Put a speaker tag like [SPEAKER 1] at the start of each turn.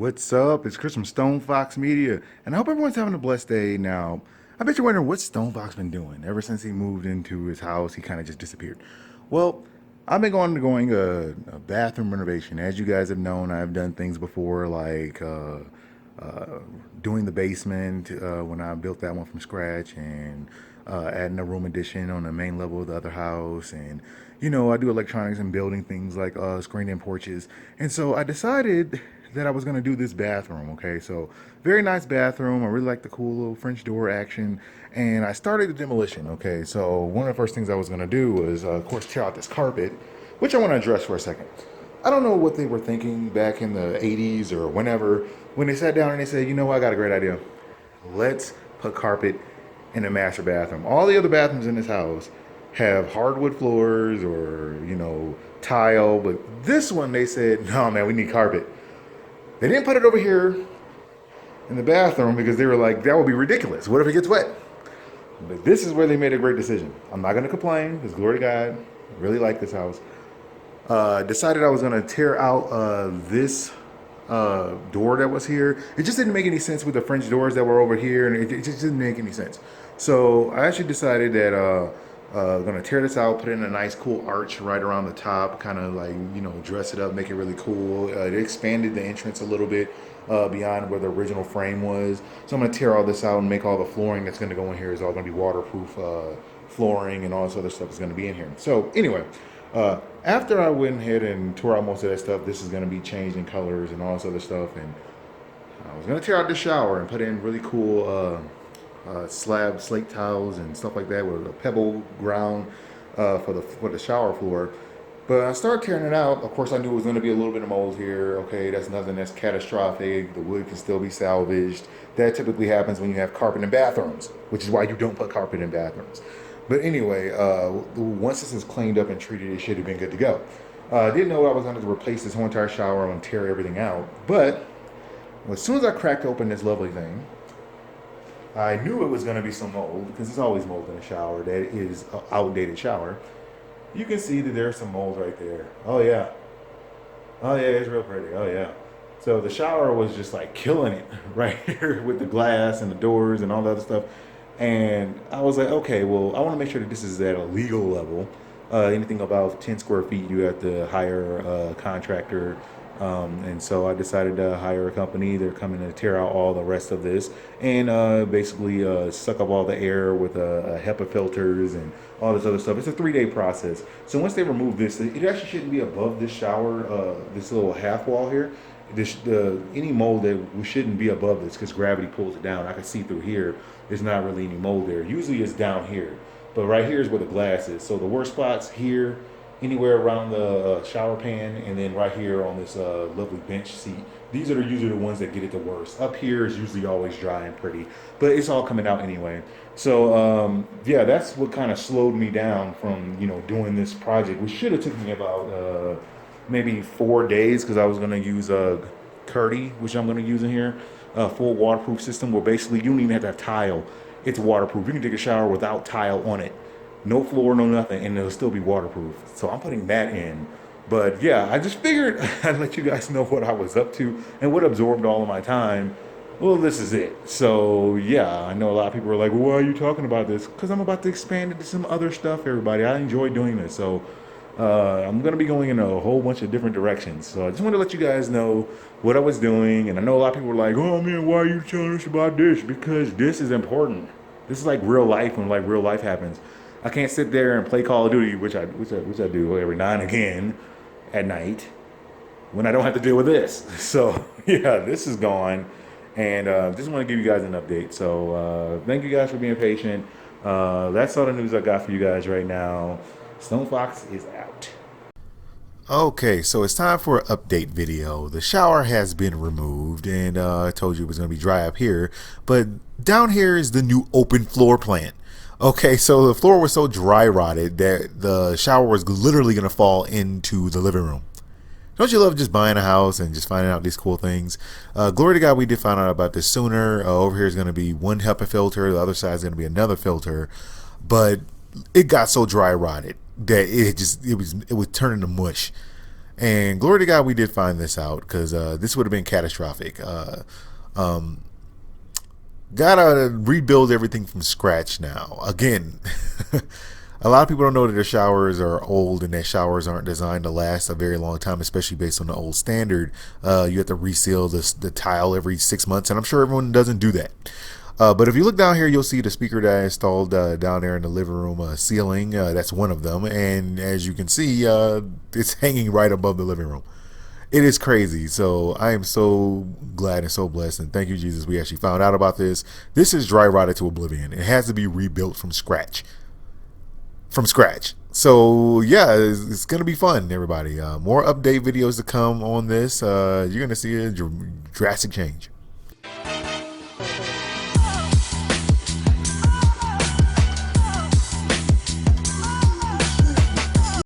[SPEAKER 1] What's up? It's Chris from StonefoxMedia, and I hope everyone's having a blessed day. Now, I bet you're wondering what Stonefox been doing. Ever since he moved into his house, he kind of just disappeared. Well, I've been going a bathroom renovation. As you guys have known, I've done things before like uh, doing the basement when I built that one from scratch, and adding a room addition on the main level of the other house, and I do electronics and building things like screened-in porches. And so I decided that I was going to do this bathroom. Okay, so very nice bathroom. I really like the cool little French door action, and I started the demolition. Okay, so one of the first things I was going to do was, of course, tear out this carpet, which I want to address for a second. I don't know what they were thinking back in the 80s or whenever, when they sat down and they said, I got a great idea. Let's put carpet in the master bathroom. All the other bathrooms in this house have hardwood floors or, tile, but this one they said, no, man, we need carpet. They didn't put it over here in the bathroom because they were like, that would be ridiculous. What if it gets wet? But this is where they made a great decision. I'm not going to complain because, glory to God, I really like this house. Decided I was going to tear out this door that was here. It just didn't make any sense with the French doors that were over here, and it just didn't make any sense. So I actually decided that I'm going to tear this out, put in a nice cool arch right around the top, kind of like, dress it up, make it really cool. It expanded the entrance a little bit beyond where the original frame was. So I'm going to tear all this out and make all the flooring that's going to go in here is all going to be waterproof flooring, and all this other stuff is going to be in here. So anyway, after I went ahead and tore out most of that stuff, this is going to be changed in colors and all this other stuff. And I was going to tear out the shower and put in really cool slab slate tiles and stuff like that with a pebble ground for the shower floor. But I started tearing it out. Of course, I knew it was going to be a little bit of mold here. Okay, that's nothing that's catastrophic. The wood can still be salvaged. That typically happens when you have carpet in bathrooms, which is why you don't put carpet in bathrooms. But anyway, once this is cleaned up and treated, it should have been good to go. I didn't know I was going to replace this whole entire shower and tear everything out. But as soon as I cracked open this lovely thing, I knew it was going to be some mold, because there's always mold in a shower that is an outdated shower. You can see that there's some mold right there. Oh yeah. Oh yeah, it's real pretty. Oh yeah. So the shower was just like killing it right here with the glass and the doors and all the other stuff. And I was like, okay, well, I want to make sure that this is at a legal level. Anything above 10 square feet, you have to hire a contractor. And so I decided to hire a company. They're coming to tear out all the rest of this and basically suck up all the air with HEPA filters and all this other stuff. It's a 3-day process. So once they remove this, it actually shouldn't be above this shower, this little half wall here. Any mold that shouldn't be above this because gravity pulls it down. I can see through here. There's not really any mold there. Usually it's down here, but right here is where the glass is. So the worst spots here, anywhere around the shower pan, and then right here on this lovely bench seat. These are usually the ones that get it the worst. Up here is usually always dry and pretty, but it's all coming out anyway. So yeah, that's what kind of slowed me down from doing this project, which should have took me about maybe 4 days, because I was going to use Curdy, which I'm going to use in here, a full waterproof system where basically you don't even have to have tile. It's waterproof. You can take a shower without tile on it. No floor, no nothing, and it'll still be waterproof. So I'm putting that in. But yeah, I just figured I'd let you guys know what I was up to and what absorbed all of my time. Well, this is it. So yeah, I know a lot of people are like, well, why are you talking about this? Because I'm about to expand into some other stuff, everybody. I enjoy doing this. So I'm going to be going in a whole bunch of different directions. So I just want to let you guys know what I was doing. And I know a lot of people were like, oh man, why are you telling us about this? Because this is important. This is like real life, when like real life happens. I can't sit there and play Call of Duty, which I do every now and again at night when I don't have to deal with this. So yeah, this is gone, and just want to give you guys an update. So thank you guys for being patient. That's all the news I got for you guys right now. Stone Fox is out. Okay, so it's time for an update video. The shower has been removed, and I told you it was going to be dry up here, but down here is the new open floor plan. Okay, so the floor was so dry rotted that the shower was literally going to fall into the living room. Don't you love just buying a house and just finding out these cool things? Glory to God, we did find out about this sooner. Over here is going to be one HEPA filter. The other side is going to be another filter. But it got so dry rotted that it was turning to mush. And glory to God, we did find this out, because this would have been catastrophic. Gotta rebuild everything from scratch now. Again, a lot of people don't know that their showers are old and that showers aren't designed to last a very long time, especially based on the old standard. You have to reseal the tile every 6 months, and I'm sure everyone doesn't do that. But if you look down here, you'll see the speaker that I installed down there in the living room ceiling. That's one of them. And as you can see, it's hanging right above the living room. It is crazy. So I am so glad and so blessed. And thank you, Jesus, we actually found out about this. This is dry rotted to oblivion. It has to be rebuilt from scratch. So yeah, it's going to be fun, everybody. More update videos to come on this. You're going to see a drastic change.